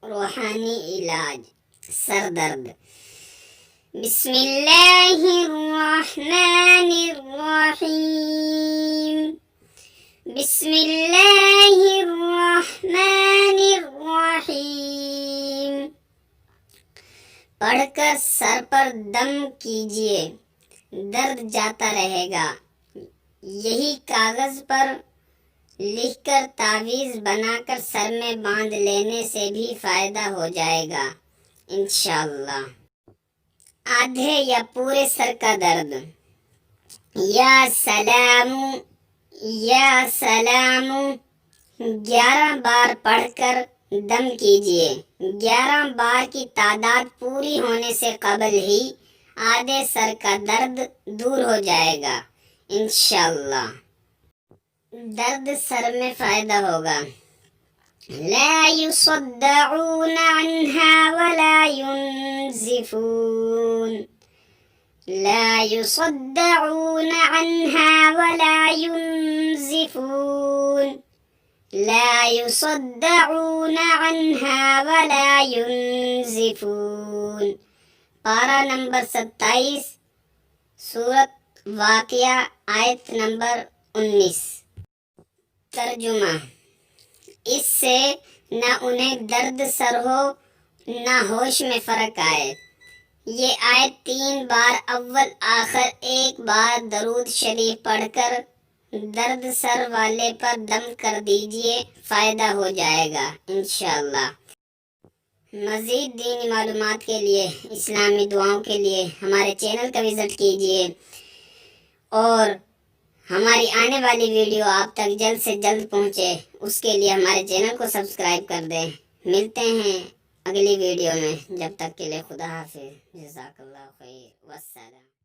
روحانی علاج سر درد۔ بسم اللہ الرحمن الرحیم، بسم اللہ الرحمن الرحیم۔ پڑھ کر سر پر دم کیجئے، درد جاتا رہے گا۔ یہی کاغذ پر لکھ کر تعویذ بنا کر سر میں باندھ لینے سے بھی فائدہ ہو جائے گا انشاءاللہ۔ آدھے یا پورے سر کا درد۔ یا سلام، یا سلام 11 بار پڑھ کر دم کیجئے۔ 11 بار کی تعداد پوری ہونے سے قبل ہی آدھے سر کا درد دور ہو جائے گا انشاءاللہ۔ درد سر میں فائدہ ہوگا۔ لا يصدعون عنها ولا ينزفون، لا يصدعون عنها ولا ينزفون، لا يصدعون عنها ولا ينزفون۔ پارہ نمبر 27، سورۃ واقعہ، آیت نمبر 19۔ ترجمہ: اس سے نہ انہیں درد سر ہو نہ ہوش میں فرق آئے۔ یہ آیت 3 بار اول آخر 1 بار درود شریف پڑھ کر درد سر والے پر دم کر دیجئے، فائدہ ہو جائے گا انشاءاللہ۔ مزید دینی معلومات کے لیے، اسلامی دعاؤں کے لیے ہمارے چینل کا وزٹ کیجئے، اور ہماری آنے والی ویڈیو آپ تک جلد سے جلد پہنچے اس کے لیے ہمارے چینل کو سبسکرائب کر دیں۔ ملتے ہیں اگلی ویڈیو میں، جب تک کے لیے خدا حافظ، جزاک اللہ خیر، والسلام۔